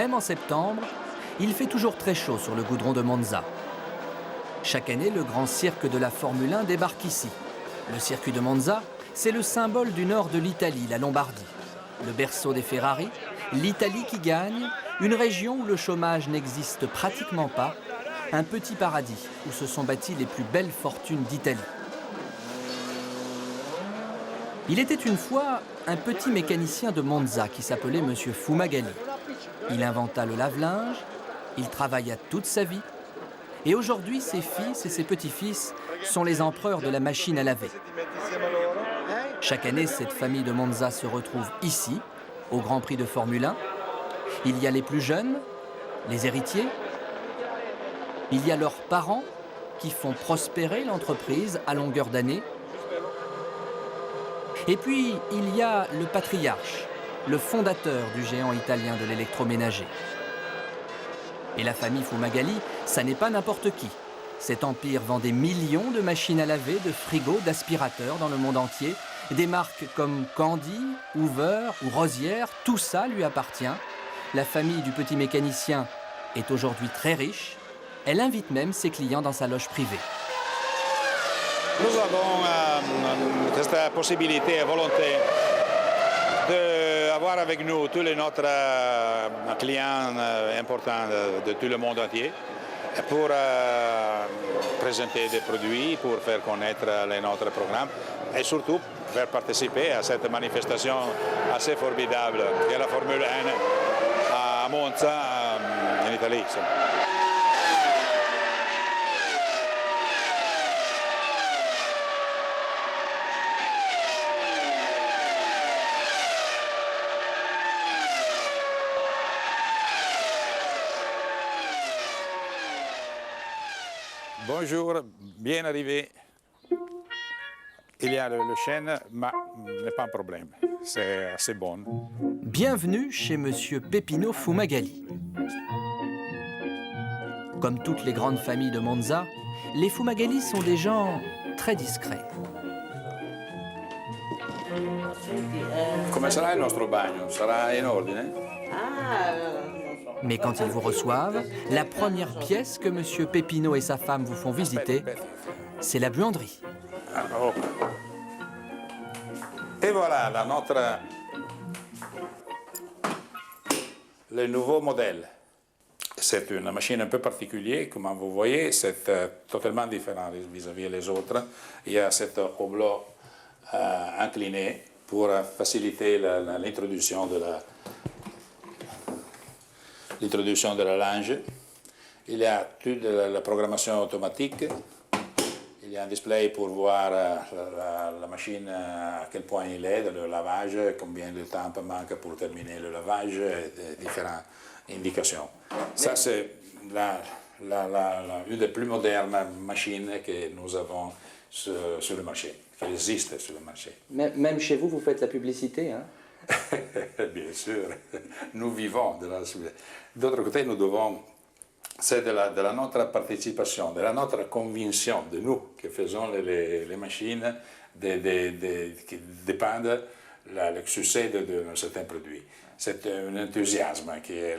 Même en septembre, il fait toujours très chaud sur le goudron de Monza. Chaque année, le grand cirque de la Formule 1 débarque ici. Le circuit de Monza, c'est le symbole du nord de l'Italie, la Lombardie. Le berceau des Ferrari, l'Italie qui gagne, une région où le chômage n'existe pratiquement pas, un petit paradis où se sont bâties les plus belles fortunes d'Italie. Il était une fois un petit mécanicien de Monza qui s'appelait M. Fumagalli. Il inventa le lave-linge, il travailla toute sa vie. Et aujourd'hui, ses fils et ses petits-fils sont les empereurs de la machine à laver. Chaque année, cette famille de Monza se retrouve ici, au Grand Prix de Formule 1. Il y a les plus jeunes, les héritiers. Il y a leurs parents qui font prospérer l'entreprise à longueur d'année. Et puis, il y a le patriarche, le fondateur du géant italien de l'électroménager. Et la famille Fumagalli, ça n'est pas n'importe qui. Cet empire vend des millions de machines à laver, de frigos, d'aspirateurs dans le monde entier. Des marques comme Candy, Hoover ou Rosière, tout ça lui appartient. La famille du petit mécanicien est aujourd'hui très riche. Elle invite même ses clients dans sa loge privée. Nous avons cette possibilité et volonté d'avoir avec nous tous les notre clients importants de tout le monde entier pour présenter des produits, pour faire connaître notre programme et surtout faire participer à cette manifestation assez formidable qui est la Formule 1 à Monza, en Italie. Bonjour, bien arrivé. Il y a le chêne, mais ce n'est pas un problème. C'est assez bon. Bienvenue chez Monsieur Peppino Fumagalli. Comme toutes les grandes familles de Monza, les Fumagalli sont des gens très discrets. Come sarà il nostro bagno? Sarà in ordine? Mais quand ils vous reçoivent, la première pièce que Monsieur Peppino et sa femme vous font visiter, c'est la buanderie. Oh. Et voilà le nouveau modèle. C'est une machine un peu particulière, comme vous voyez, c'est totalement différent vis-à-vis des autres. Il y a cet oblong incliné pour faciliter l'introduction de la linge. Il y a toute la programmation automatique. Il y a un display pour voir la machine, à quel point il est, le lavage, combien de temps manque pour terminer le lavage, et différentes indications. Ça, c'est une des plus modernes machines que nous avons sur le marché, qui existe sur le marché. Même chez vous, vous faites la publicité, hein? Bien sûr, nous vivons de la possibilité. D'autre côté, nous devons, c'est de la notre participation, de la notre conviction, de nous qui faisons les machines, qui dépendent le succès de certains produits. C'est un enthousiasme qui est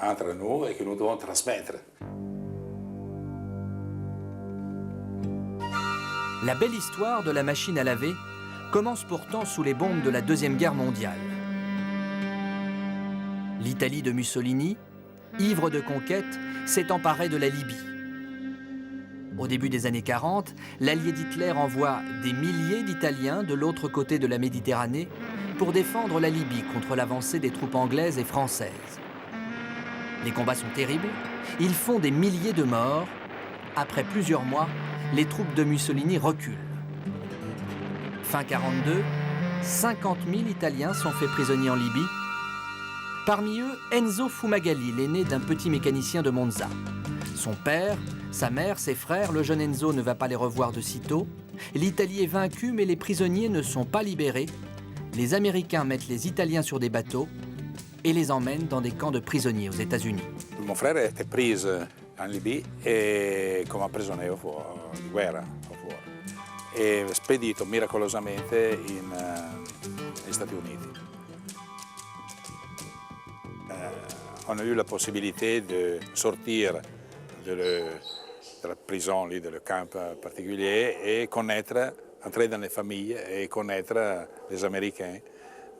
entre nous et que nous devons transmettre. La belle histoire de la machine à laver commence pourtant sous les bombes de la Deuxième Guerre mondiale. L'Italie de Mussolini, ivre de conquête, s'est emparée de la Libye. Au début des années 40, l'allié d'Hitler envoie des milliers d'Italiens de l'autre côté de la Méditerranée pour défendre la Libye contre l'avancée des troupes anglaises et françaises. Les combats sont terribles, ils font des milliers de morts. Après plusieurs mois, les troupes de Mussolini reculent. Fin 42, 50 000 Italiens sont faits prisonniers en Libye. Parmi eux, Enzo Fumagalli, l'aîné d'un petit mécanicien de Monza. Son père, sa mère, ses frères, le jeune Enzo ne va pas les revoir de sitôt. L'Italie est vaincue, mais les prisonniers ne sont pas libérés. Les Américains mettent les Italiens sur des bateaux et les emmènent dans des camps de prisonniers aux États-Unis. Mon frère était pris en Libye et come prigioniero di guerra e spedito miracolosamente negli Stati Uniti. on a eu la possibilité de sortir de la prison, de le camp particulier, et connaître, entrer dans les familles et connaître les Américains,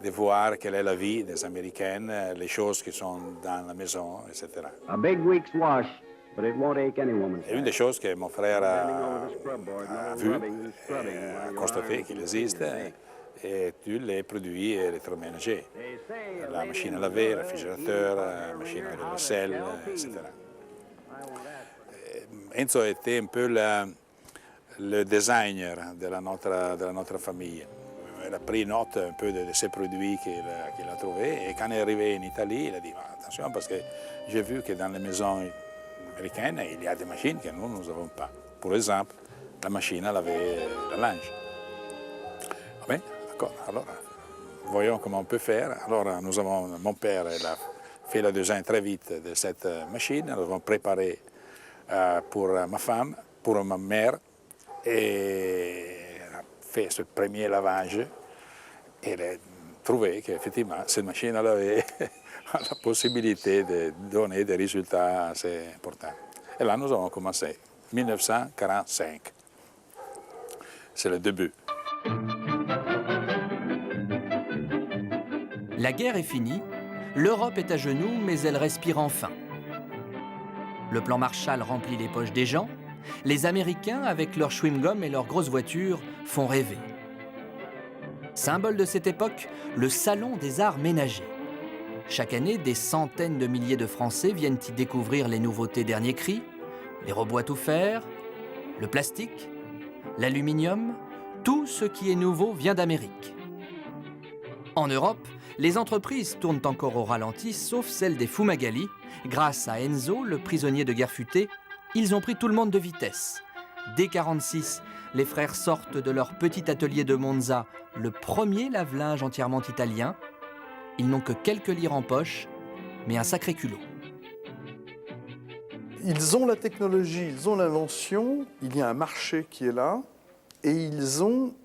de voir quelle est la vie des Américaines, les choses qui sont dans la maison, etc. A big week's wash, but it won't ache any woman's Et une des choses que mon frère a vu, a constaté qu'il existe, et tous les produits électroménagers. La machine à laver, le réfrigérateur, la machine à la vaisselle, etc. Enzo était un peu le designer de notre famille. Il a pris note un peu de ces produits qu'il a trouvés, et quand il est arrivé en Italie, il a dit attention parce que j'ai vu que dans les maisons américaines, il y a des machines que nous n'avons pas. Par exemple, la machine à laver le linge. Ah ben, d'accord, alors voyons comment on peut faire. Alors mon père il a fait le design très vite de cette machine, nous avons préparé pour ma femme, pour ma mère, et a fait ce premier lavage. Et il a trouvé qu'effectivement, cette machine à laver a la possibilité de donner des résultats assez importants. Et là, nous avons commencé, 1945. C'est le début. La guerre est finie, l'Europe est à genoux, mais elle respire enfin. Le plan Marshall remplit les poches des gens. Les Américains, avec leurs chewing-gums et leurs grosses voitures, font rêver. Symbole de cette époque, le Salon des Arts Ménagers. Chaque année, des centaines de milliers de Français viennent y découvrir les nouveautés dernier cri, les robots à tout faire, le plastique, l'aluminium, tout ce qui est nouveau vient d'Amérique. En Europe, les entreprises tournent encore au ralenti, sauf celle des Fumagalli. Grâce à Enzo, le prisonnier de guerre futé, ils ont pris tout le monde de vitesse. Dès 1946, les frères sortent de leur petit atelier de Monza le premier lave-linge entièrement italien. Ils n'ont que quelques livres en poche, mais un sacré culot. Ils ont la technologie, ils ont l'invention, il y a un marché qui est là, et ils ont,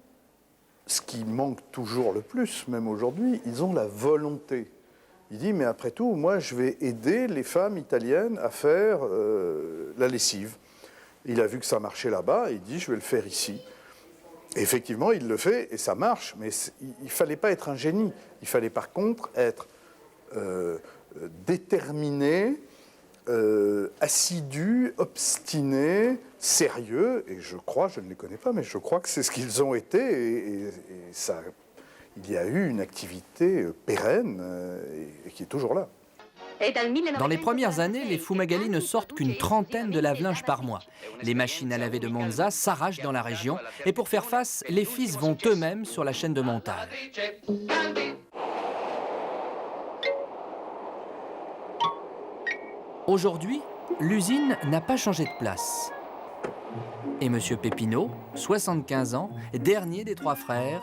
ce qui manque toujours le plus, même aujourd'hui, ils ont la volonté. Il dit, mais après tout, moi, je vais aider les femmes italiennes à faire la lessive. Il a vu que ça marchait là-bas, et il dit, je vais le faire ici. Et effectivement, il le fait, et ça marche, mais il ne fallait pas être un génie. Il fallait par contre être déterminé, assidu, obstiné, sérieux, et je crois, je ne les connais pas, mais je crois que c'est ce qu'ils ont été, et ça... Il y a eu une activité pérenne et qui est toujours là. Dans les premières années, les Fumagalli ne sortent qu'une trentaine de lave-linge par mois. Les machines à laver de Monza s'arrachent dans la région et pour faire face, les fils vont eux-mêmes sur la chaîne de montage. Aujourd'hui, l'usine n'a pas changé de place. Et M. Peppino, 75 ans, dernier des trois frères,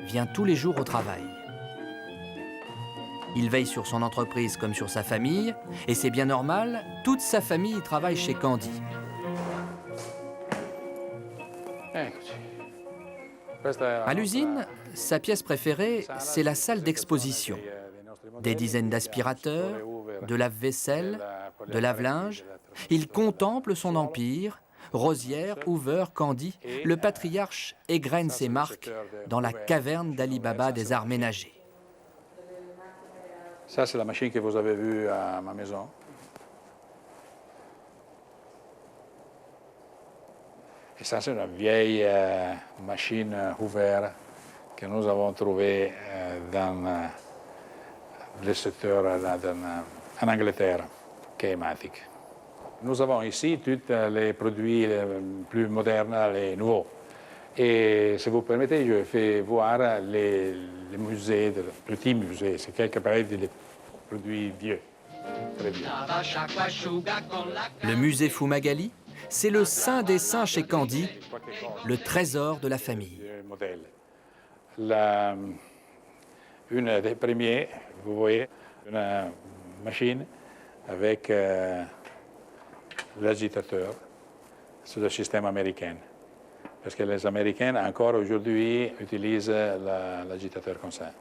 vient tous les jours au travail. Il veille sur son entreprise comme sur sa famille, et c'est bien normal, toute sa famille travaille chez Candy. À l'usine, sa pièce préférée, c'est la salle d'exposition. Des dizaines d'aspirateurs, de lave-vaisselle, de lave-linge. Il contemple son empire. Rosière, Hoover, Candy, le patriarche égrène ses marques dans la caverne d'Ali Baba des arts ménagers. Ça, c'est la machine que vous avez vue à ma maison. Et ça, c'est une vieille machine Hoover que nous avons trouvée dans le secteur en Angleterre, qui est Matic. Nous avons ici tous les produits plus modernes, les nouveaux. Et si vous permettez, je fais voir les musées, les petits musées. C'est quelques appareils de produits vieux, très vieux. Le musée Fumagalli, c'est le saint des saints chez Candy, le trésor de la famille. Une des premiers, vous voyez, une machine avec l'agitateur sur le système américain. Parce que les Américains, encore aujourd'hui, utilisent l'agitateur comme ça.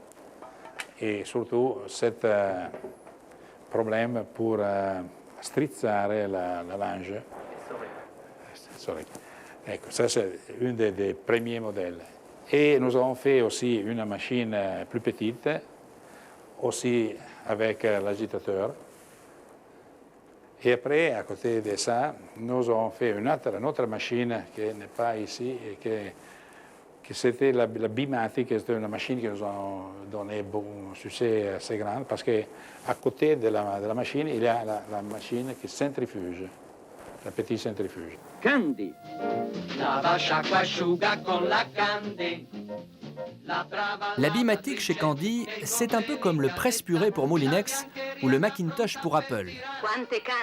Et surtout, cette problème pour strizzare la linge. Sorry. Ecco, ça c'est un des premiers modèles. Et nous avons fait aussi une machine plus petite, aussi avec l'agitateur. Et après, à côté de ça, nous avons fait une autre machine qui n'est pas ici, et que c'était la Bimatic, c'était une machine qui nous a donné un succès assez grand, parce qu'à côté de la machine, il y a la machine qui centrifuge, la petite centrifuge. Candy. La Bimatic chez Candy, c'est un peu comme le presse-purée pour Moulinex ou le Macintosh pour Apple.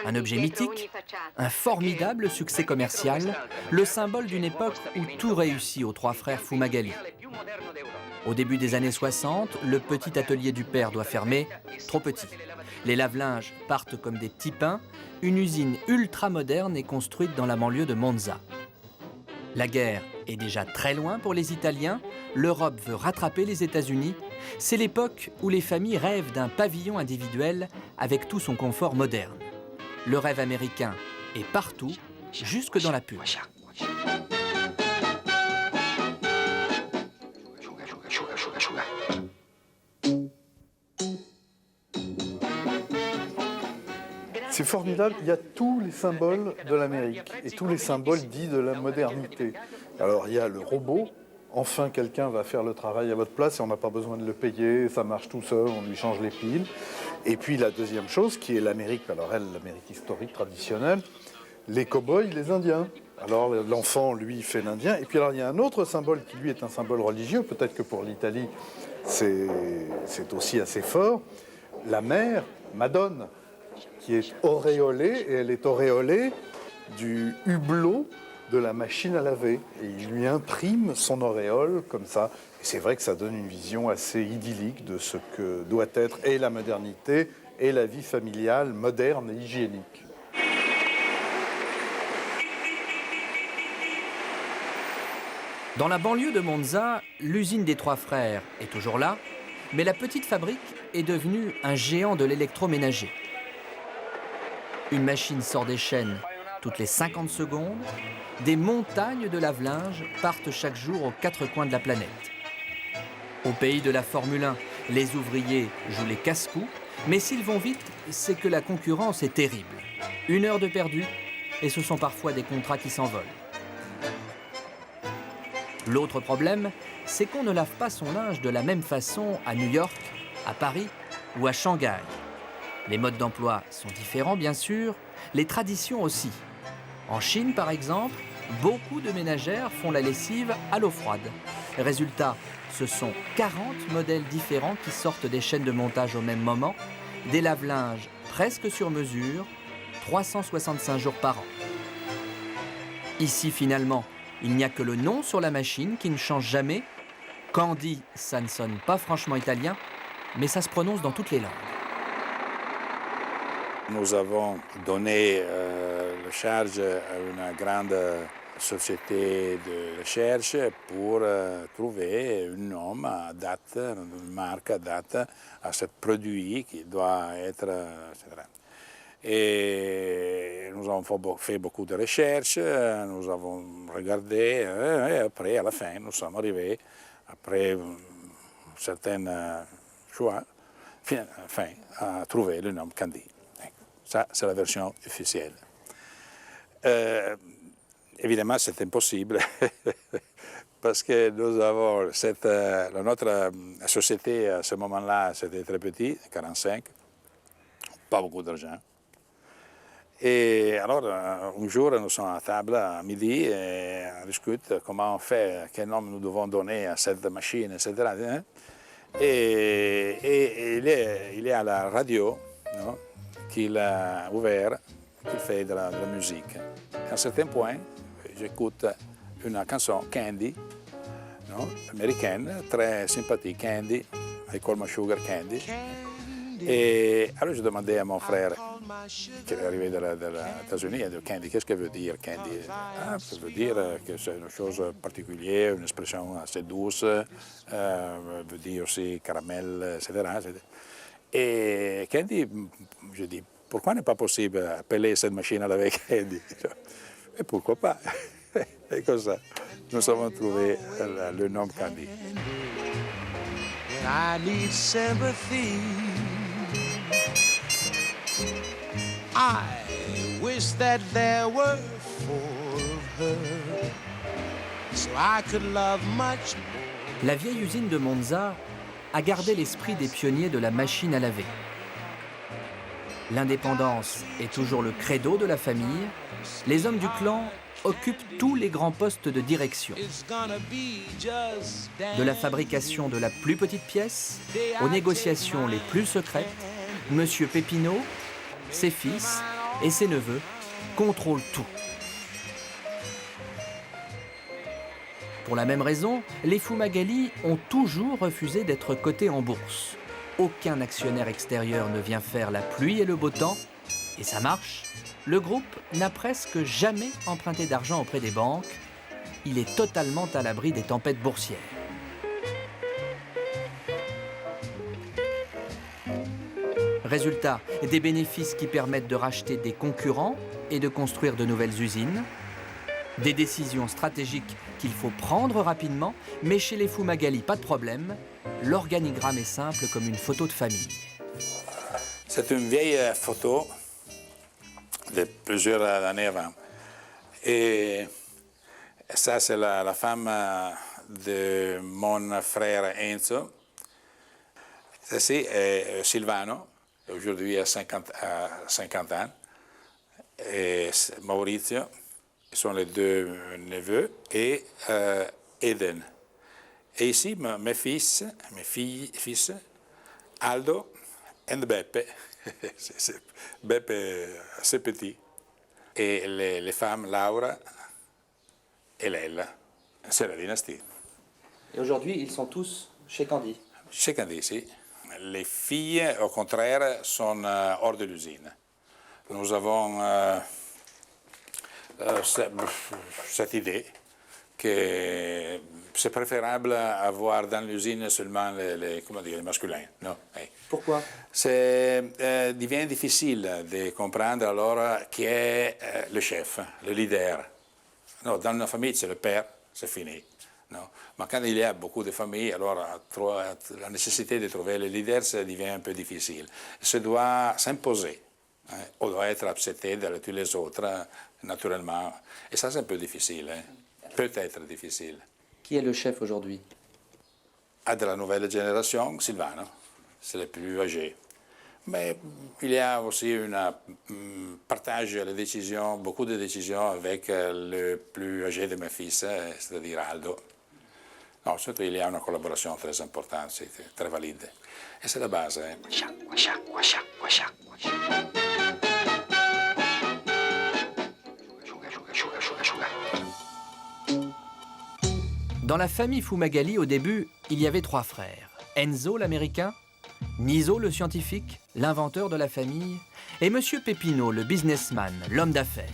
Un objet mythique, un formidable succès commercial, le symbole d'une époque où tout réussit aux trois frères Fumagalli. Au début des années 60, le petit atelier du père doit fermer, trop petit. Les lave-linges partent comme des petits pains, une usine ultra-moderne est construite dans la banlieue de Monza. La guerre est déjà très loin pour les Italiens, l'Europe veut rattraper les États-Unis. C'est l'époque où les familles rêvent d'un pavillon individuel avec tout son confort moderne. Le rêve américain est partout, jusque dans la pub. C'est formidable, il y a tous les symboles de l'Amérique et tous les symboles dits de la modernité. Alors il y a le robot, enfin quelqu'un va faire le travail à votre place et on n'a pas besoin de le payer, ça marche tout seul, on lui change les piles. Et puis la deuxième chose qui est l'Amérique, alors elle, l'Amérique historique traditionnelle, les cow-boys, les Indiens. Alors l'enfant, lui, fait l'Indien. Et puis alors il y a un autre symbole qui, lui, est un symbole religieux, peut-être que pour l'Italie, c'est aussi assez fort. La mère, Madone, qui est auréolée, et elle est auréolée du hublot de la machine à laver. Et il lui imprime son auréole comme ça. Et c'est vrai que ça donne une vision assez idyllique de ce que doit être et la modernité et la vie familiale moderne et hygiénique. Dans la banlieue de Monza, l'usine des trois frères est toujours là, mais la petite fabrique est devenue un géant de l'électroménager. Une machine sort des chaînes toutes les 50 secondes. Des montagnes de lave-linge partent chaque jour aux quatre coins de la planète. Au pays de la Formule 1, les ouvriers jouent les casse-cous, mais s'ils vont vite, c'est que la concurrence est terrible. 1 heure de perdu, et ce sont parfois des contrats qui s'envolent. L'autre problème, c'est qu'on ne lave pas son linge de la même façon à New York, à Paris ou à Shanghai. Les modes d'emploi sont différents, bien sûr, les traditions aussi. En Chine, par exemple, beaucoup de ménagères font la lessive à l'eau froide. Résultat, ce sont 40 modèles différents qui sortent des chaînes de montage au même moment, des lave-linges presque sur mesure, 365 jours par an. Ici, finalement, il n'y a que le nom sur la machine qui ne change jamais. Candy, ça ne sonne pas franchement italien, mais ça se prononce dans toutes les langues. Nous avons donné la charge à une grande société de recherche pour trouver un nom adapté, une marque adaptée à ce produit qui doit être, etc. Et nous avons fait beaucoup de recherches, nous avons regardé, et après, à la fin, nous sommes arrivés, après certains choix, enfin, à trouver le nom Candy. Ça, c'est la version officielle. Évidemment, c'est impossible parce que nous avons notre société à ce moment-là, c'était très petit, 45, pas beaucoup d'argent. Et alors, un jour, nous sommes à table à midi et on discute comment on fait, quel nom nous devons donner à cette machine, etc. Et il est à la radio, non, qu'il a ouvert, qu'il fait de la musique. À un certain point, j'écoute une chanson Candy, non, américaine, très sympathique, Candy, I Call My Sugar Candy. Et alors je demandais à mon frère, qui est arrivé des États-Unis, il dit Candy, qu'est-ce que veut dire Candy? Ah, ça veut dire que c'est une chose particulière, une expression assez douce, veut dire aussi caramel, etc. Et Candy, je dis, pourquoi n'est pas possible appeler cette machine à laver Candy? Et pourquoi pas? Et comme ça, nous avons trouvé le nom Candy. I need sympathy. I wish that there were four of her, so I could love much more. La vieille usine de Monza a gardé l'esprit des pionniers de la machine à laver. L'indépendance est toujours le credo de la famille. Les hommes du clan occupent tous les grands postes de direction. De la fabrication de la plus petite pièce aux négociations les plus secrètes, Monsieur Peppino, ses fils et ses neveux contrôlent tout. Pour la même raison, les Fumagalli ont toujours refusé d'être cotés en bourse. Aucun actionnaire extérieur ne vient faire la pluie et le beau temps, et ça marche. Le groupe n'a presque jamais emprunté d'argent auprès des banques. Il est totalement à l'abri des tempêtes boursières. Résultat, des bénéfices qui permettent de racheter des concurrents et de construire de nouvelles usines. Des décisions stratégiques qu'il faut prendre rapidement, mais chez les Fumagalli, pas de problème. L'organigramme est simple comme une photo de famille. C'est une vieille photo de plusieurs années avant. Et ça, c'est la femme de mon frère Enzo. Ceci est Silvano, aujourd'hui à 50 ans. Et Maurizio, ils sont les deux neveux, et Eden. Et ici, mes fils, Aldo et Beppe. Beppe est assez petit. Et les femmes, Laura et Lella. C'est la dynastie. Et aujourd'hui, ils sont tous chez Candy. Chez Candy, si. Les filles, au contraire, sont hors de l'usine. Nous avons cette idée que c'est préférable avoir dans l'usine seulement les masculins. Non. Pourquoi? C'est devient difficile de comprendre alors qui est le chef, le leader. Non, dans une famille, c'est le père, c'est fini. Non. Mais quand il y a beaucoup de familles, alors la nécessité de trouver le leader, ça devient un peu difficile. Ça doit s'imposer. On doit être accepté de tous les autres, naturellement. Et ça, c'est un peu difficile. Peut-être difficile. Qui est le chef aujourd'hui? De la nouvelle génération, Silvano. C'est le plus âgé. Mais il y a aussi un partage des décisions, beaucoup de décisions avec le plus âgé de mes fils, c'est-à-dire Aldo. Non, surtout il y a une collaboration très importante, c'est très valide. Et c'est la base. Dans la famille Fumagalli, au début, il y avait 3 frères. Enzo, l'américain, Niso, le scientifique, l'inventeur de la famille, et Monsieur Peppino, le businessman, l'homme d'affaires.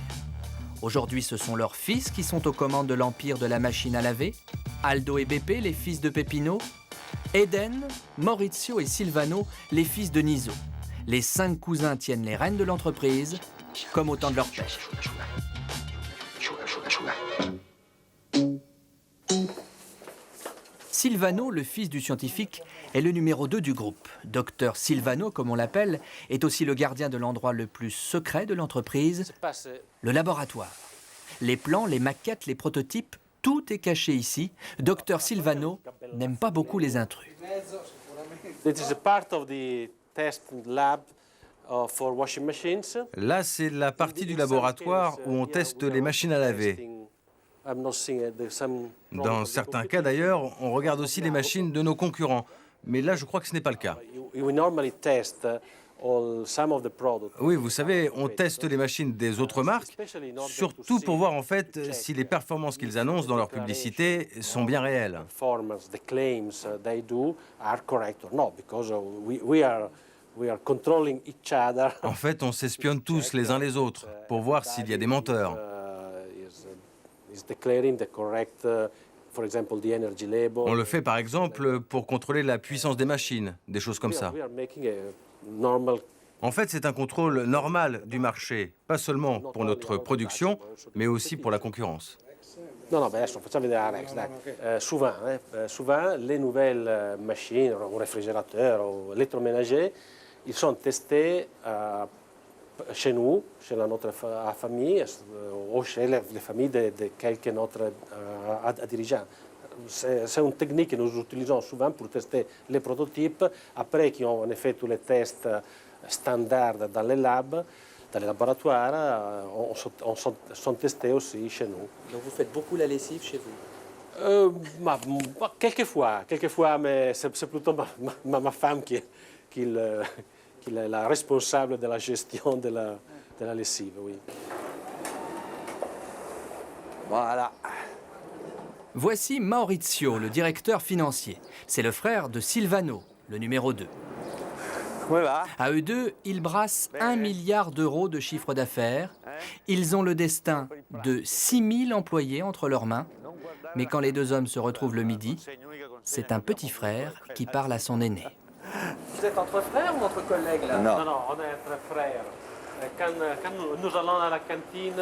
Aujourd'hui, ce sont leurs fils qui sont aux commandes de l'empire de la machine à laver, Aldo et Beppe, les fils de Peppino, Eden, Maurizio et Silvano, les fils de Niso. Les 5 cousins tiennent les rênes de l'entreprise, comme au temps de leur père. Silvano, le fils du scientifique, est le numéro 2 du groupe. Docteur Silvano, comme on l'appelle, est aussi le gardien de l'endroit le plus secret de l'entreprise, le laboratoire. Les plans, les maquettes, les prototypes, tout est caché ici. Docteur Silvano n'aime pas beaucoup les intrus. Là, c'est la partie du laboratoire où on teste les machines à laver. Dans certains cas, d'ailleurs, on regarde aussi les machines de nos concurrents. Mais là, je crois que ce n'est pas le cas. Oui, vous savez, on teste les machines des autres marques, surtout pour voir en fait si les performances qu'ils annoncent dans leur publicité sont bien réelles. En fait, on s'espionne tous les uns les autres pour voir s'il y a des menteurs. On le fait par exemple pour contrôler la puissance des machines, des choses comme ça. En fait, c'est un contrôle normal du marché, pas seulement pour notre production, mais aussi pour la concurrence. No, no, beh, adesso facciamo vedere Alex, dai. Souvent, les nouvelles machines, ou réfrigérateurs, ou électroménagers, ils sont testés chez nous, chez notre famille, ou chez les familles de quelques autres dirigeants. C'est une technique que nous utilisons souvent pour tester les prototypes, après qu'ils ont en effet tous les tests standards dans les labs. Dans les laboratoires, sont testés aussi chez nous. Donc vous faites beaucoup la lessive chez vous? Quelquefois, mais c'est plutôt ma femme qui est la responsable de la gestion de la lessive, oui. Voilà. Voici Maurizio, le directeur financier. C'est le frère de Silvano, le numéro 2. Voilà. À eux deux, ils brassent 1 milliard d'euros de chiffre d'affaires. Ils ont le destin de 6 000 employés entre leurs mains. Mais quand les deux hommes se retrouvent le midi, c'est un petit frère qui parle à son aîné. Vous êtes entre frères ou entre collègues là? Non, on est entre frères. Quand nous allons à la cantine,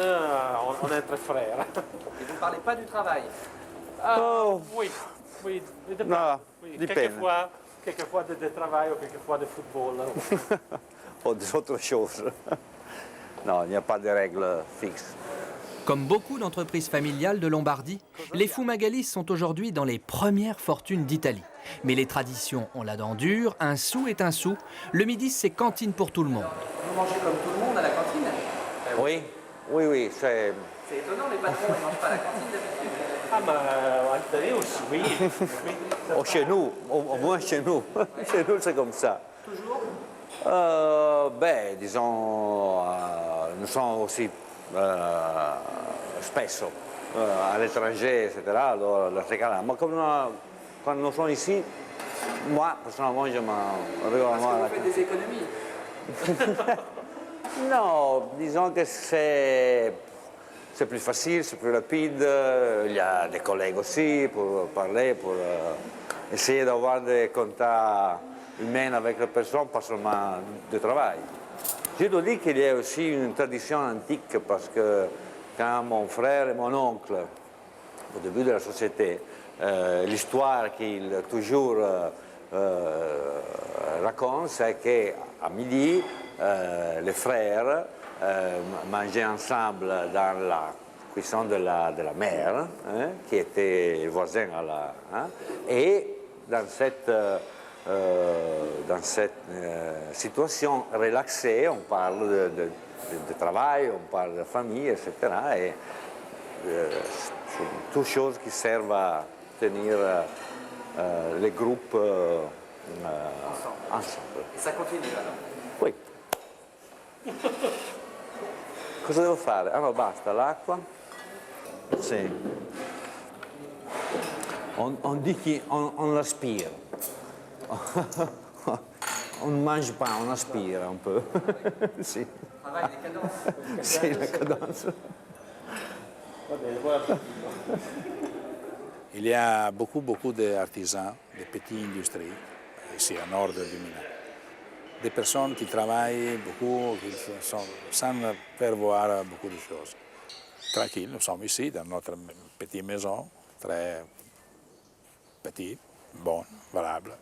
on est entre frères. Et vous ne parlez pas du travail? Oui, No, oui. dipende. Quelquefois de travail ou quelquefois de football. Ou des autres choses. Non, il n'y a pas de règles fixes. Comme beaucoup d'entreprises familiales de Lombardie, les Fumagalli sont aujourd'hui dans les premières fortunes d'Italie. Mais les traditions ont la dent dure, un sou est un sou. Le midi, c'est cantine pour tout le monde. Vous mangez comme tout le monde à la cantine? Oui, c'est... C'est étonnant, les patrons ne mangent pas à la cantine d'habitude. Ah, mais en Italie aussi, oui. Chez nous, au moins chez nous. Chez nous, c'est comme ça. Toujours? Disons, nous sommes aussi spesso à l'étranger, etc. Alors, le regaliamo. Mais comme quand nous sommes ici, moi, personnellement, je m'en Parce que vous faites des économies? Non, disons que c'est plus facile, c'est plus rapide. Il y a des collègues aussi pour parler, pour essayer d'avoir des contacts humains avec les personnes, pas seulement de travail. Je dois dire qu'il y a aussi une tradition antique parce que quand mon frère et mon oncle, au début de la société, l'histoire qu'ils toujours racontent, c'est qu'à midi, les frères mangeaient ensemble dans la cuisson de la mère, qui était voisin à la... et dans cette situation relaxée, on parle de travail, on parle de famille, etc. Et toutes choses qui servent à tenir les groupes ensemble. Et ça continue alors? Oui. Cosa devo fare? Ah no, basta, l'acqua. Sì. On dit qu'on l'aspire. On ne mange pas, on aspire un peu. Si. Travail des cadences? C'est la cadence. Il y a beaucoup d'artisans, de petites industries, ici au nord de Milan. Des personnes qui travaillent beaucoup, sans faire voir beaucoup de choses. Tranquille, nous sommes ici dans notre petite maison, très petite, bonne, valable,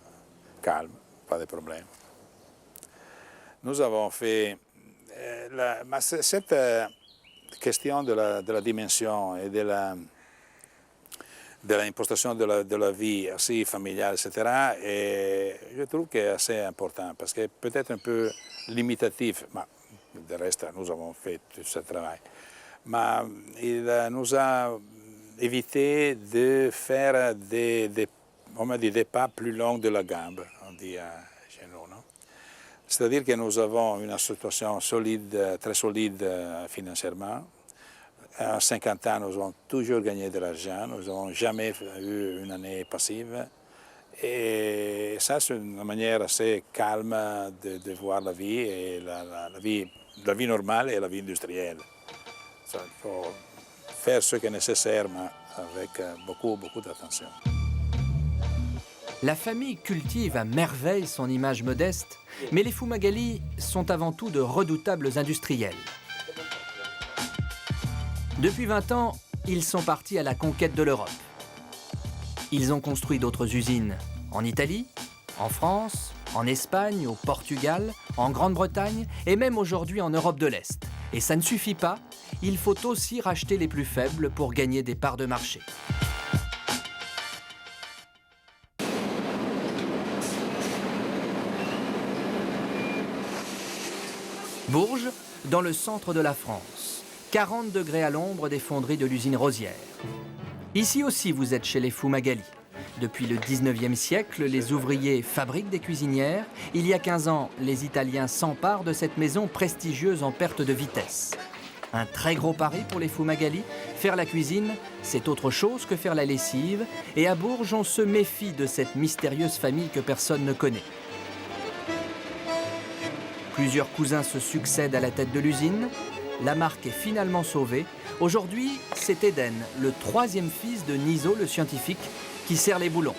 calme, pas de problème. Nous avons fait cette question de la dimension et de l'impostation de la vie aussi familiale, etc. Et je trouve que c'est assez important parce que peut-être un peu limitatif, mais de reste, nous avons fait tout ce travail. Mais il nous a évité de faire des pas plus longs de la gambe, on dit chez nous. Non? C'est-à-dire que nous avons une situation solide, très solide financièrement. À 50 ans, nous avons toujours gagné de l'argent, nous n'avons jamais eu une année passive. Et ça, c'est une manière assez calme de voir la vie, et la vie normale et la vie industrielle. Ça, il faut faire ce qui est nécessaire, mais avec beaucoup d'attention. La famille cultive à merveille son image modeste, mais les Fumagalli sont avant tout de redoutables industriels. Depuis 20 ans, ils sont partis à la conquête de l'Europe. Ils ont construit d'autres usines en Italie, en France, en Espagne, au Portugal, en Grande-Bretagne et même aujourd'hui en Europe de l'Est. Et ça ne suffit pas, il faut aussi racheter les plus faibles pour gagner des parts de marché. Bourges, dans le centre de la France. 40 degrés à l'ombre des fonderies de l'usine Rosière. Ici aussi, vous êtes chez les Fumagalli. Depuis le 19e siècle, les ouvriers fabriquent des cuisinières. Il y a 15 ans, les Italiens s'emparent de cette maison prestigieuse en perte de vitesse. Un très gros pari pour les Fumagalli. Faire la cuisine, c'est autre chose que faire la lessive. Et à Bourges, on se méfie de cette mystérieuse famille que personne ne connaît. Plusieurs cousins se succèdent à la tête de l'usine. La marque est finalement sauvée. Aujourd'hui, c'est Eden, le 3e fils de Niso, le scientifique, qui sert les boulons.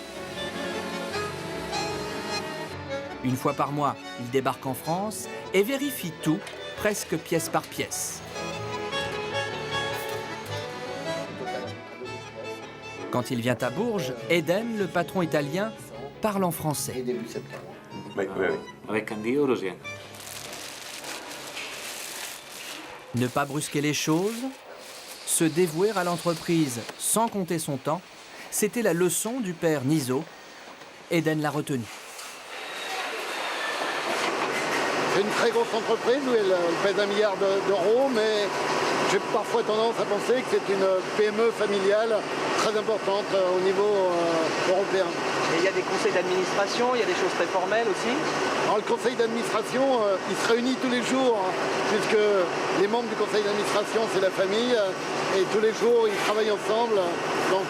Une fois par mois, il débarque en France et vérifie tout, presque pièce par pièce. Quand il vient à Bourges, Eden, le patron italien, parle en français. Oui. Avec Andy ou Rosière? Ne pas brusquer les choses, se dévouer à l'entreprise sans compter son temps, c'était la leçon du père Niso. Eden l'a retenu. C'est une très grosse entreprise où elle pèse 1 milliard d'euros, mais j'ai parfois tendance à penser que c'est une PME familiale très importante au niveau européen. Et il y a des conseils d'administration, il y a des choses très formelles aussi. Alors le conseil d'administration, il se réunit tous les jours, puisque les membres du conseil d'administration, c'est la famille, et tous les jours, ils travaillent ensemble. Donc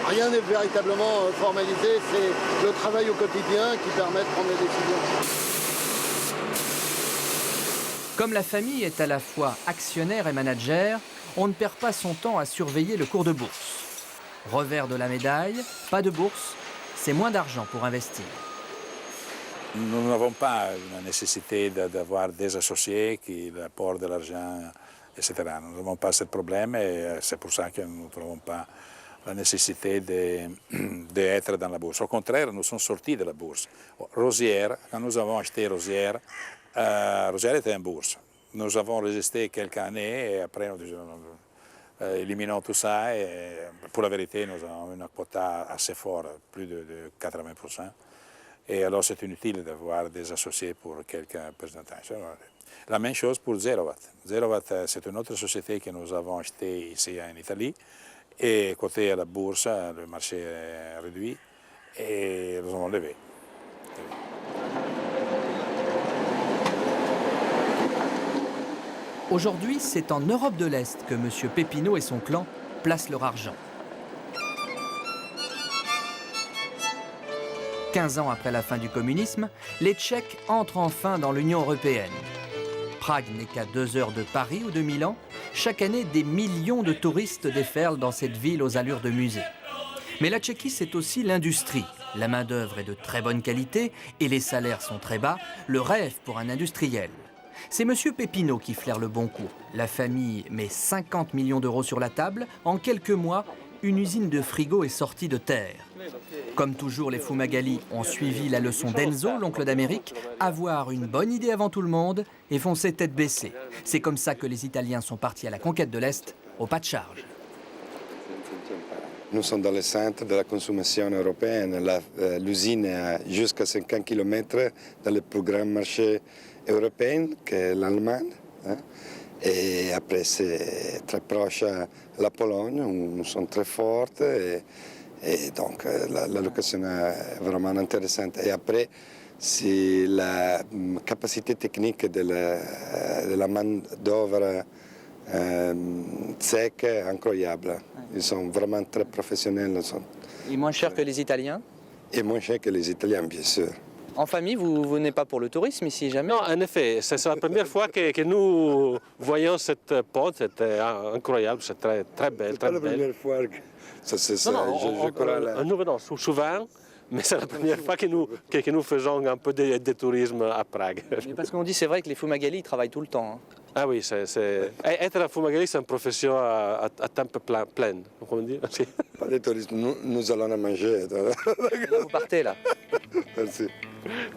rien n'est véritablement formalisé, c'est le travail au quotidien qui permet de prendre des décisions. Comme la famille est à la fois actionnaire et manager, on ne perd pas son temps à surveiller le cours de bourse. Revers de la médaille, pas de bourse, c'est moins d'argent pour investir. Nous n'avons pas la nécessité d'avoir des associés qui apportent de l'argent, etc. Nous n'avons pas ce problème et c'est pour ça que nous ne trouvons pas la nécessité d'être dans la bourse. Au contraire, nous sommes sortis de la bourse. Rosière, quand nous avons acheté Rosière, Rosière était en bourse. Nous avons résisté quelques années et après nous éliminons tout ça et pour la vérité nous avons une quota assez forte, plus de 80%. Et alors c'est inutile d'avoir des associés pour quelques pourcentages. La même chose pour Zerowatt. Zerowatt c'est une autre société que nous avons achetée ici en Italie et côté à la bourse, le marché est réduit et nous avons levé. Aujourd'hui, c'est en Europe de l'Est que M. Pépino et son clan placent leur argent. 15 ans après la fin du communisme, les Tchèques entrent enfin dans l'Union européenne. Prague n'est qu'à 2 heures de Paris ou de Milan. Chaque année, des millions de touristes déferlent dans cette ville aux allures de musée. Mais la Tchéquie, c'est aussi l'industrie. La main-d'œuvre est de très bonne qualité et les salaires sont très bas, le rêve pour un industriel. C'est M. Pépino qui flaire le bon coup. La famille met 50 millions d'euros sur la table. En quelques mois, une usine de frigo est sortie de terre. Comme toujours, les Fumagalli ont suivi la leçon d'Enzo, l'oncle d'Amérique, avoir une bonne idée avant tout le monde et foncer tête baissée. C'est comme ça que les Italiens sont partis à la conquête de l'Est, au pas de charge. Nous sommes dans le centre de la consommation européenne. L'usine est à jusqu'à 50 km dans le plus grand marché européen, qu'est l'Allemagne. Et après, c'est très proche à la Pologne, où nous sommes très forts. Et donc, la location est vraiment intéressante. Et après, c'est la capacité technique de la main-d'œuvre tchèque incroyable. Ils sont vraiment très professionnels. Et moins cher que les Italiens? Et moins cher que les Italiens, bien sûr. En famille, vous venez pas pour le tourisme ici, jamais? Non, en effet, c'est la première fois que nous voyons cette pente. C'était incroyable, c'est très belle. C'est pas la première fois que je crois là. Nous venons souvent, mais c'est la première fois que nous faisons un peu de tourisme à Prague. Mais parce qu'on dit, c'est vrai que les fumagalli ils travaillent tout le temps. Hein. Ah oui, être un fumagalli, c'est une profession à temps plein, comme on dit. Pas de tourisme, nous allons à manger. Là, vous partez là. Merci.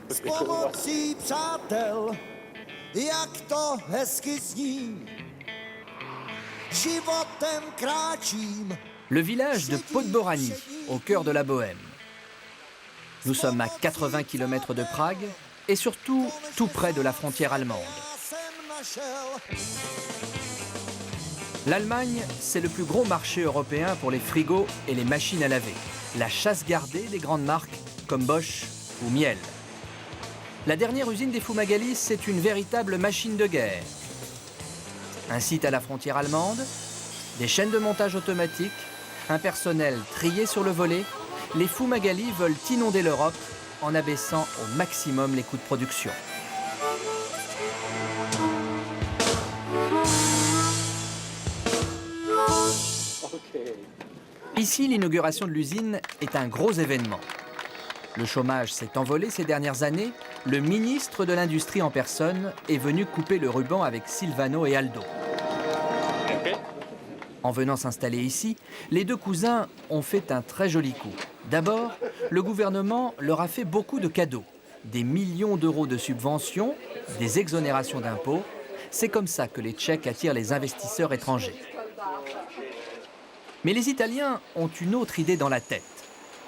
S pomocí přátel, jak to hezky zní, životem kráčím. Le village de Podborany, au cœur de la Bohême. Nous sommes à 80 km de Prague et surtout tout près de la frontière allemande. L'Allemagne, c'est le plus gros marché européen pour les frigos et les machines à laver. La chasse gardée des grandes marques comme Bosch ou Miele. La dernière usine des Fumagalli, c'est une véritable machine de guerre. Un site à la frontière allemande, des chaînes de montage automatiques, un personnel trié sur le volet. Les Fumagalli veulent inonder l'Europe en abaissant au maximum les coûts de production. Ici, l'inauguration de l'usine est un gros événement. Le chômage s'est envolé ces dernières années. Le ministre de l'Industrie en personne est venu couper le ruban avec Silvano et Aldo. En venant s'installer ici, les deux cousins ont fait un très joli coup. D'abord, le gouvernement leur a fait beaucoup de cadeaux. Des millions d'euros de subventions, des exonérations d'impôts. C'est comme ça que les Tchèques attirent les investisseurs étrangers. Mais les Italiens ont une autre idée dans la tête.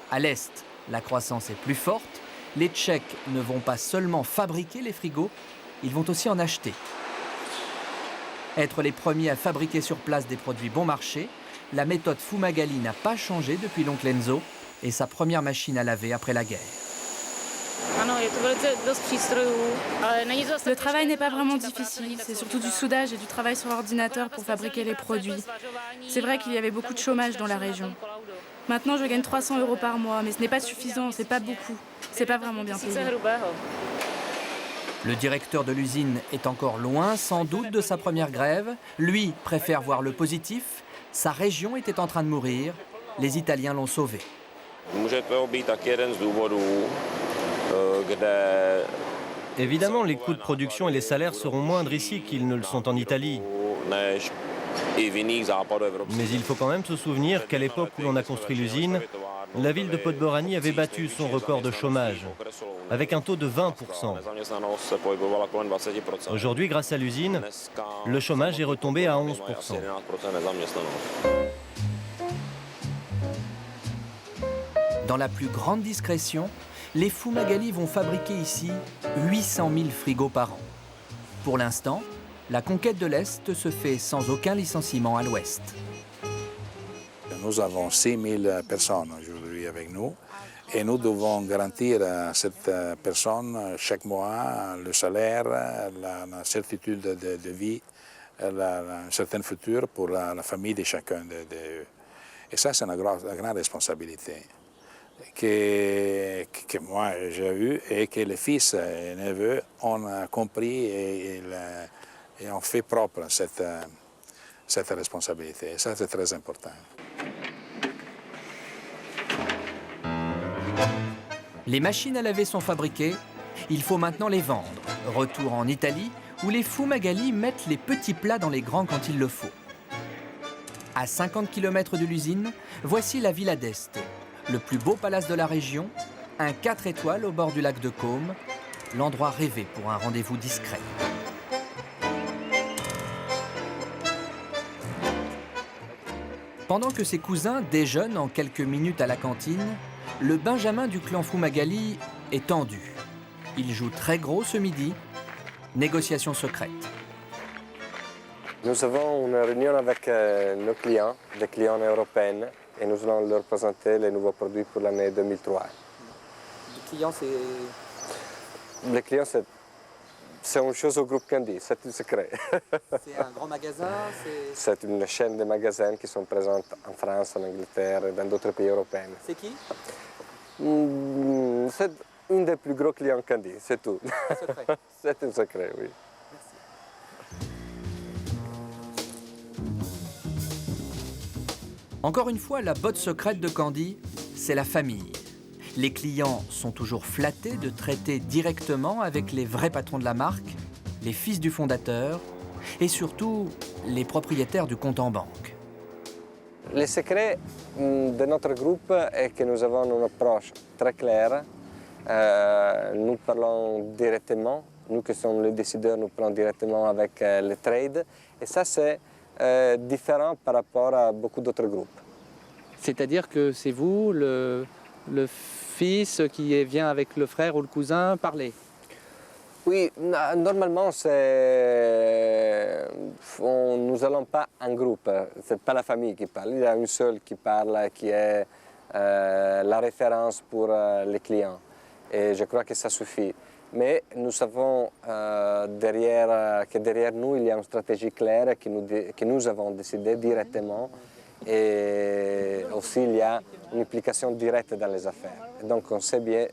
À l'Est, la croissance est plus forte. Les Tchèques ne vont pas seulement fabriquer les frigos, ils vont aussi en acheter. Être les premiers à fabriquer sur place des produits bon marché, la méthode Fumagalli n'a pas changé depuis l'oncle Enzo et sa première machine à laver après la guerre. Le travail n'est pas vraiment difficile, c'est surtout du soudage et du travail sur ordinateur pour fabriquer les produits. C'est vrai qu'il y avait beaucoup de chômage dans la région. Maintenant, je gagne 300 € par mois, mais ce n'est pas suffisant, c'est pas beaucoup. C'est pas vraiment bien payé. Le directeur de l'usine est encore loin, sans doute, de sa première grève. Lui préfère voir le positif. Sa région était en train de mourir. Les Italiens l'ont sauvé. Évidemment, les coûts de production et les salaires seront moindres ici qu'ils ne le sont en Italie. Mais il faut quand même se souvenir qu'à l'époque où l'on a construit l'usine, la ville de Podborany avait battu son record de chômage, avec un taux de 20%. Aujourd'hui, grâce à l'usine, le chômage est retombé à 11%. Dans la plus grande discrétion, les Fumagalli vont fabriquer ici 800 000 frigos par an. Pour l'instant, la conquête de l'Est se fait sans aucun licenciement à l'Ouest. Nous avons 6 000 personnes aujourd'hui avec nous et nous devons garantir à cette personne chaque mois le salaire, la certitude de vie, un certain futur pour la famille de chacun d'eux. Et ça, c'est une grande responsabilité que moi j'ai eue et que les fils et neveux ont compris et ont fait propre cette responsabilité. Et ça, c'est très important. Les machines à laver sont fabriquées, il faut maintenant les vendre. Retour en Italie, où les Fumagalli mettent les petits plats dans les grands quand il le faut. À 50 km de l'usine, voici la Villa d'Este, le plus beau palace de la région, un 4 étoiles au bord du lac de Côme, l'endroit rêvé pour un rendez-vous discret. Pendant que ses cousins déjeunent en quelques minutes à la cantine, le Benjamin du clan Fumagalli est tendu. Il joue très gros ce midi. Négociation secrète. Nous avons une réunion avec nos clients, des clients européens, et nous allons leur présenter les nouveaux produits pour l'année 2003. Les clients, c'est... Les clients, c'est une chose au groupe Candy, c'est un secret. C'est un grand magasin? C'est une chaîne de magasins qui sont présents en France, en Angleterre et dans d'autres pays européens. C'est qui? un des plus gros clients Candy, c'est tout. C'est un secret, oui. Encore une fois, la botte secrète de Candy, c'est la famille. Les clients sont toujours flattés de traiter directement avec les vrais patrons de la marque, les fils du fondateur et surtout les propriétaires du compte en banque. Le secret de notre groupe est que nous avons une approche très claire. Nous parlons directement, nous qui sommes les décideurs, nous parlons directement avec les trades. Et ça, c'est différent par rapport à beaucoup d'autres groupes. C'est-à-dire que c'est vous, le fils qui vient avec le frère ou le cousin parler? Oui, normalement, nous n'allons pas en groupe, ce n'est pas la famille qui parle, il y a une seule qui parle, qui est la référence pour les clients. Et je crois que ça suffit. Mais nous savons que derrière nous, il y a une stratégie claire que nous avons décidé directement. Et aussi, il y a une implication directe dans les affaires. Et donc, on sait bien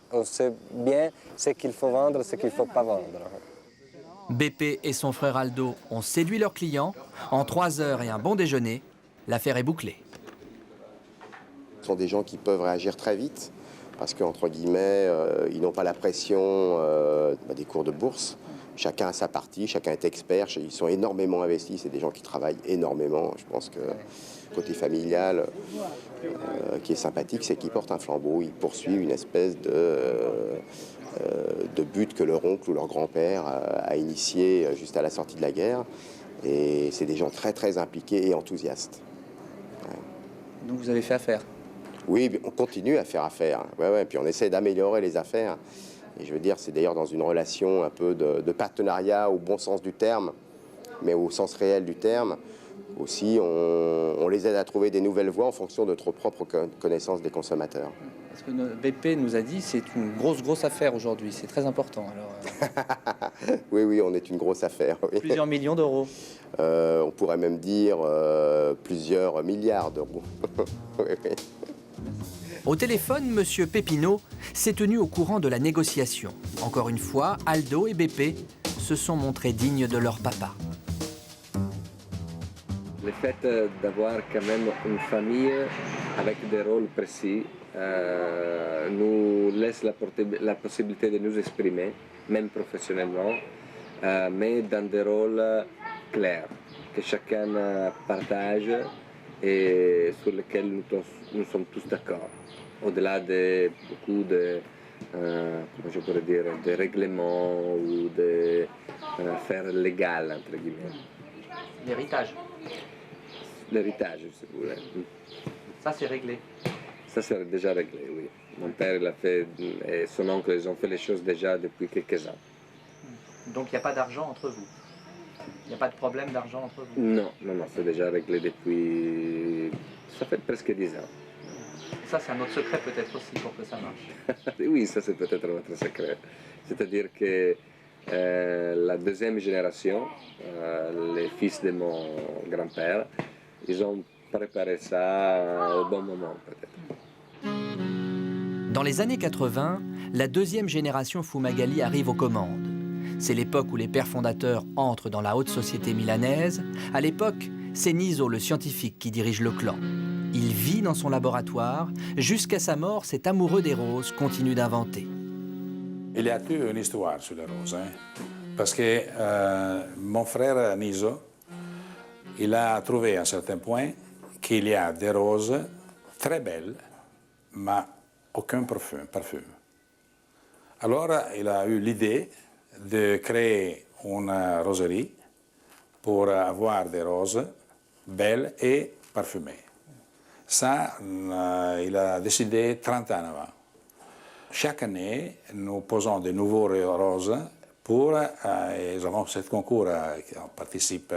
ce qu'il faut vendre, ce qu'il ne faut pas vendre. BP et son frère Aldo ont séduit leurs clients. En 3 heures et un bon déjeuner, l'affaire est bouclée. Ce sont des gens qui peuvent réagir très vite parce qu'entre guillemets, ils n'ont pas la pression des cours de bourse. Chacun a sa partie, chacun est expert, ils sont énormément investis, c'est des gens qui travaillent énormément. Je pense que côté familial, qui est sympathique, c'est qu'ils portent un flambeau, ils poursuivent une espèce de but que leur oncle ou leur grand-père a initié juste à la sortie de la guerre. Et c'est des gens très très impliqués et enthousiastes. Ouais. Donc vous avez fait affaire? Oui, on continue à faire affaire. Ouais, puis on essaie d'améliorer les affaires. Et je veux dire, c'est d'ailleurs dans une relation un peu de partenariat au bon sens du terme, mais au sens réel du terme. Aussi, on les aide à trouver des nouvelles voies en fonction de notre propre connaissance des consommateurs. Parce que BP nous a dit que c'est une grosse affaire aujourd'hui, c'est très important. Alors, Oui, on est une grosse affaire. Oui. Plusieurs millions d'euros. On pourrait même dire plusieurs milliards d'euros. Oui. Au téléphone, M. Pépinot s'est tenu au courant de la négociation. Encore une fois, Aldo et BP se sont montrés dignes de leur papa. Le fait d'avoir quand même une famille avec des rôles précis nous laisse la possibilité de nous exprimer, même professionnellement, mais dans des rôles clairs, que chacun partage et sur lesquels nous sommes tous d'accord. Au-delà de beaucoup de, comment je pourrais dire, de règlements ou de affaires légales, entre guillemets. L'héritage. L'héritage, si vous voulez. Ça, c'est réglé. Ça, c'est déjà réglé, oui. Mon père l'a fait, et son oncle, ils ont fait les choses déjà depuis quelques ans. Donc, il n'y a pas d'argent entre vous? Il n'y a pas de problème d'argent entre vous? Non, c'est déjà réglé depuis... Ça fait presque 10 ans. Ça, c'est un autre secret peut-être aussi pour que ça marche. Oui, ça, c'est peut-être notre secret. C'est-à-dire que la deuxième génération, les fils de mon grand-père, ils ont préparé ça au bon moment, peut-être. Dans les années 80, la deuxième génération Fumagalli arrive aux commandes. C'est l'époque où les pères fondateurs entrent dans la haute société milanaise. À l'époque, c'est Niso, le scientifique, qui dirige le clan. Il vit dans son laboratoire. Jusqu'à sa mort, cet amoureux des roses continue d'inventer. Il y a toute une histoire sur les roses. Parce que mon frère Niso, il a trouvé à un certain point qu'il y a des roses très belles, mais aucun parfum. Alors, il a eu l'idée de créer une roserie pour avoir des roses belles et parfumées. Ça, il a décidé 30 ans avant. Chaque année, nous posons de nouveaux roses pour, nous avons ce concours qui participe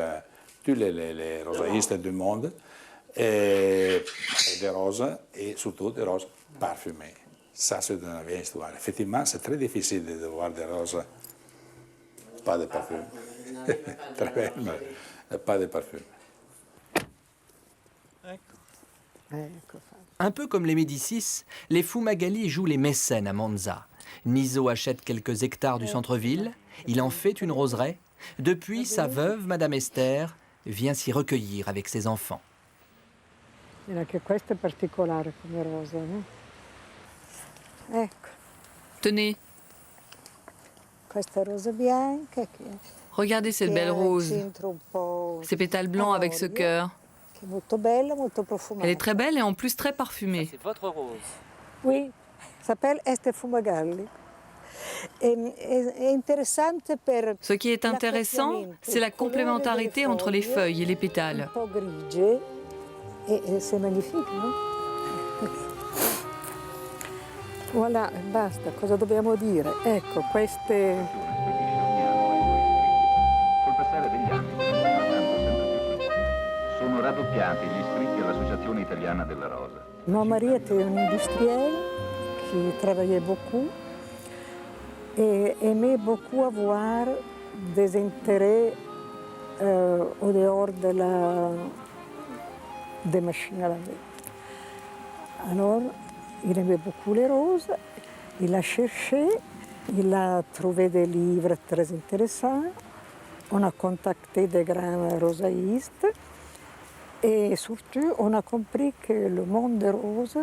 tous les rosaïstes du monde, et des roses, et surtout des roses parfumées. Ça, c'est une vieille histoire. Effectivement, c'est très difficile de voir des roses, pas de parfum. Très belle, mais pas de parfum. Un peu comme les Médicis, les Fumagalli jouent les mécènes à Monza. Niso achète quelques hectares du centre-ville, il en fait une roseraie. Depuis, sa veuve, Madame Esther, vient s'y recueillir avec ses enfants. Tenez. Regardez cette belle rose. Ces pétales blancs avec ce cœur. Elle est très belle et en plus très parfumée. C'est votre rose. Oui, s'appelle Este Fumagalli. Ce qui est intéressant, c'est la complémentarité entre les feuilles et les pétales. C'est magnifique, non? Voilà, basta, cosa dobbiamo dire? Ecco, queste... Col passare degli anni, sono raddoppiati gli iscritti all'Associazione Italiana della Rosa. Mon mari était un industriel qui travaillait beaucoup et aimait beaucoup avoir des intérêts au dehors des machines à laver. Alors, il aimait beaucoup les roses, il a cherché, il a trouvé des livres très intéressants, on a contacté des grands rosaïstes et surtout on a compris que le monde des roses,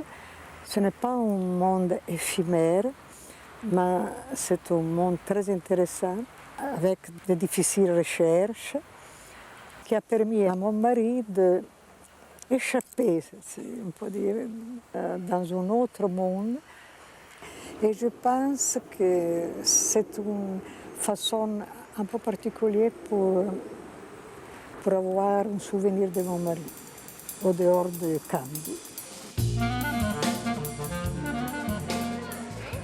ce n'est pas un monde éphémère, mais c'est un monde très intéressant avec de difficiles recherches qui a permis à mon mari de échapper, on peut dire, dans un autre monde. Et je pense que c'est une façon un peu particulière pour avoir un souvenir de mon mari, au dehors de Candy.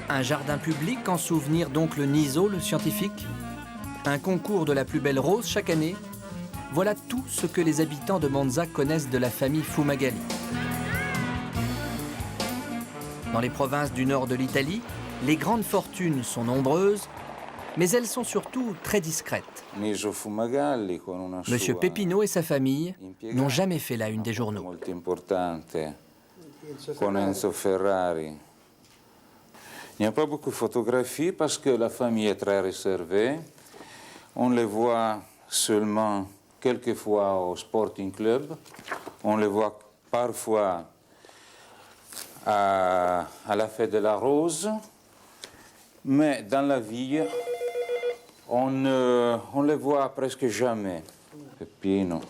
Un jardin public en souvenir d'oncle Niso, le scientifique. Un concours de la plus belle rose chaque année. Voilà tout ce que les habitants de Monza connaissent de la famille Fumagalli. Dans les provinces du nord de l'Italie, les grandes fortunes sont nombreuses, mais elles sont surtout très discrètes. Monsieur Peppino et sa famille n'ont jamais fait la une des journaux. Con Enzo Ferrari. Il n'y a pas beaucoup de photographies parce que la famille est très réservée. On les voit seulement quelques fois au Sporting Club. On les voit parfois à la fête de la Rose. Mais dans la ville, on les voit presque jamais. Peppino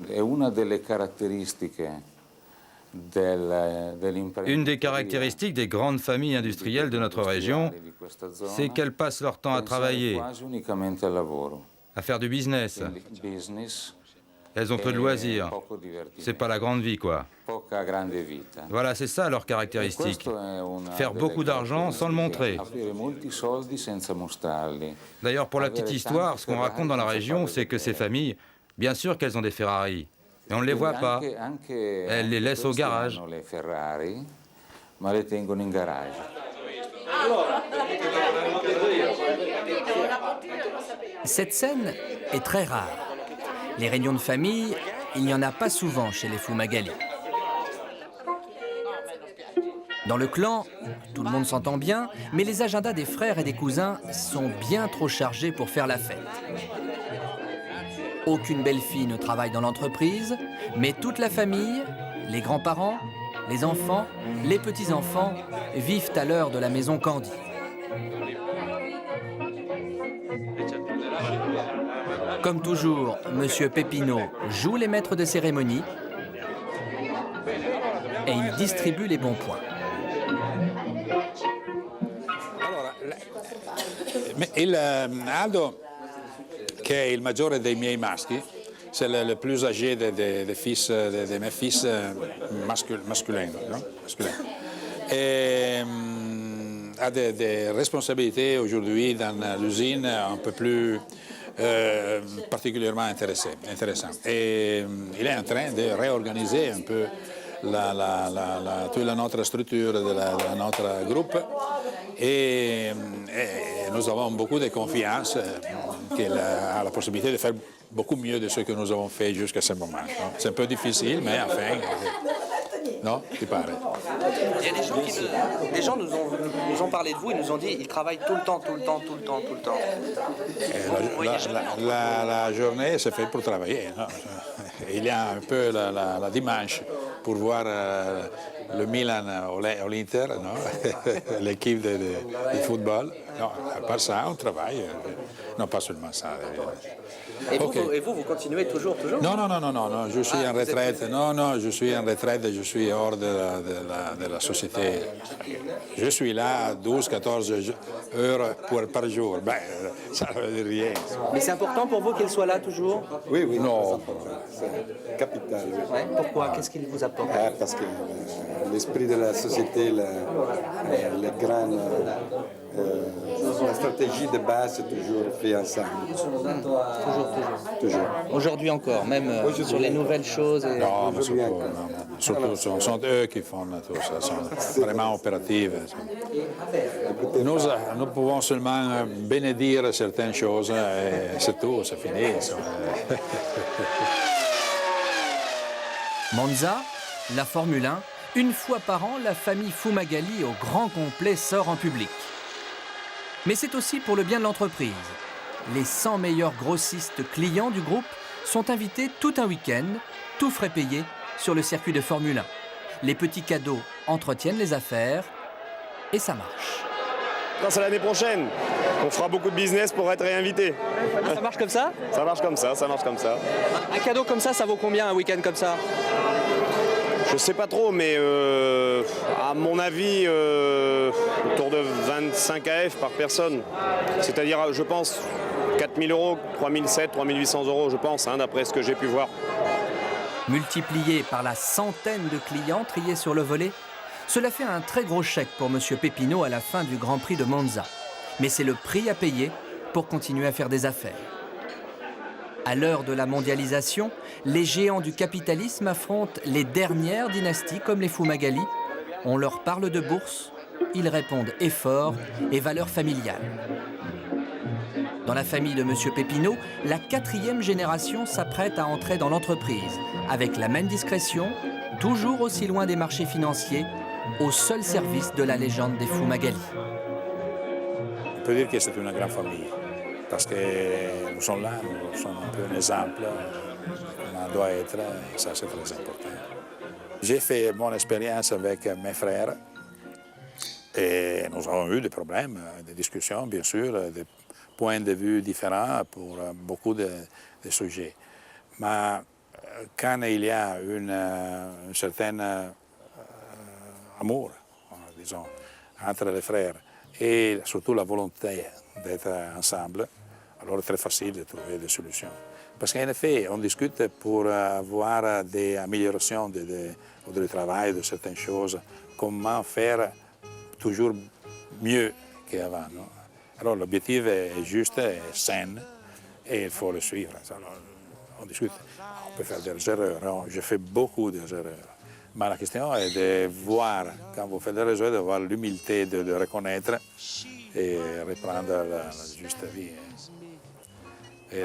è una delle caratteristiche. Une des caractéristiques des grandes familles industrielles de notre région, c'est qu'elles passent leur temps à travailler, à faire du business. Elles ont peu de loisirs. C'est pas la grande vie, quoi. Voilà, c'est ça leur caractéristique. Faire beaucoup d'argent sans le montrer. D'ailleurs, pour la petite histoire, ce qu'on raconte dans la région, c'est que ces familles, bien sûr qu'elles ont des Ferrari. Et on ne les voit pas. Elles les laissent au garage. Cette scène est très rare. Les réunions de famille, il n'y en a pas souvent chez les Fumagalli. Dans le clan, tout le monde s'entend bien, mais les agendas des frères et des cousins sont bien trop chargés pour faire la fête. Aucune belle-fille ne travaille dans l'entreprise, mais toute la famille, les grands-parents, les enfants, les petits-enfants vivent à l'heure de la maison Candy. Comme toujours, Monsieur Peppino joue les maîtres de cérémonie et il distribue les bons points. Aldo, che è il maggiore dei miei maschi, c'est le plus âgé de mes fils masculins. No? Et a des responsabilités aujourd'hui dans l'usine un peu plus particulièrement intéressantes. Et il est en train de réorganiser un peu toute notre structure de notre groupe. Et nous avons beaucoup de confiance qu'elle a la possibilité de faire beaucoup mieux de ce que nous avons fait jusqu'à ce moment. C'est un peu difficile, mais enfin, non, tu parles. Il y a des gens nous ont parlé de vous, ils nous ont dit ils travaillent tout le temps. La journée, c'est fait pour travailler. Non? Il y a un peu la dimanche pour voir le Milan ou l'Inter, l'équipe de football. Non, à part ça, on travaille. Non, pas seulement ça. Et vous continuez toujours? Non, je suis en retraite. Non, je suis en retraite, je suis hors de la société. Je suis là 12-14 heures par jour. Ben, ça ne veut dire rien. Mais c'est important pour vous qu'il soit là toujours? Oui, non. C'est capital. Oui. Ouais, pourquoi? Qu'est-ce qu'il vous apporte? Parce que l'esprit de la société, la stratégie de base, c'est toujours fait ensemble. Toujours. Aujourd'hui encore, même sur les nouvelles choses. Non, mais surtout, ce sont eux qui font tout ça, sont vraiment opératifs. Nous pouvons seulement bénédire certaines choses, et c'est tout, c'est fini. Monza, la Formule 1, une fois par an, la famille Fumagalli au grand complet sort en public. Mais c'est aussi pour le bien de l'entreprise. Les 100 meilleurs grossistes clients du groupe sont invités tout un week-end, tout frais payé, sur le circuit de Formule 1. Les petits cadeaux entretiennent les affaires et ça marche. C'est l'année prochaine. On fera beaucoup de business pour être réinvité. Ah, ça marche comme ça? Ça marche comme ça. Un cadeau comme ça vaut combien un week-end comme ça? Je sais pas trop, mais à mon avis, autour de 25 AF par personne. C'est-à-dire, je pense, 4 000 euros, 3 700, 3 800 euros, je pense, d'après ce que j'ai pu voir. Multiplié par la centaine de clients triés sur le volet, cela fait un très gros chèque pour M. Pepino à la fin du Grand Prix de Monza. Mais c'est le prix à payer pour continuer à faire des affaires. À l'heure de la mondialisation, les géants du capitalisme affrontent les dernières dynasties comme les Fumagalli. On leur parle de bourse, ils répondent effort et valeurs familiales. Dans la famille de M. Pepino, la 4e génération s'apprête à entrer dans l'entreprise, avec la même discrétion, toujours aussi loin des marchés financiers, au seul service de la légende des Fumagalli. On peut dire que c'est une grande famille, parce que nous sommes là, nous sommes un peu un exemple, on doit être, et ça c'est très important. J'ai fait mon expérience avec mes frères, et nous avons eu des problèmes, des discussions, bien sûr, des points de vue différents pour beaucoup de sujets. Mais quand il y a un certain amour, disons, entre les frères, et surtout la volonté d'être ensemble, alors c'est très facile de trouver des solutions. Parce qu'en effet, on discute pour avoir des améliorations du travail, de certaines choses, comment faire toujours mieux qu'avant. Non? Alors l'objectif est juste, est sain, et il faut le suivre. Alors, on discute, on peut faire des erreurs, non? Je fais beaucoup d'erreurs. Mais la question est de voir, quand vous faites des erreurs, d'avoir l'humilité de reconnaître et reprendre la juste vie. Et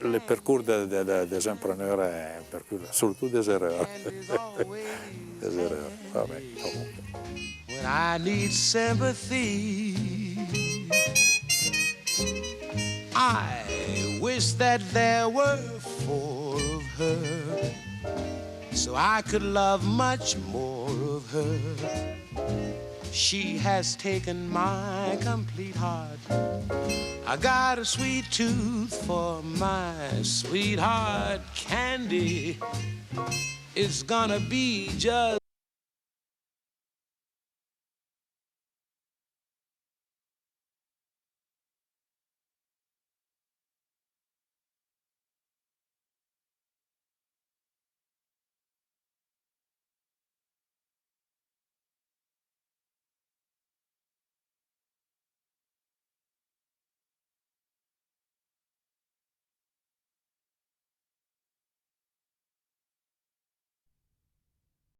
le parcours des entrepreneurs est un parcours surtout des erreurs. Des erreurs. Ah ben, When I need sympathy, I wish that there were 4 of her, so I could love much more of her. She has taken my complete heart. I got a sweet tooth for my sweetheart. Candy is gonna be just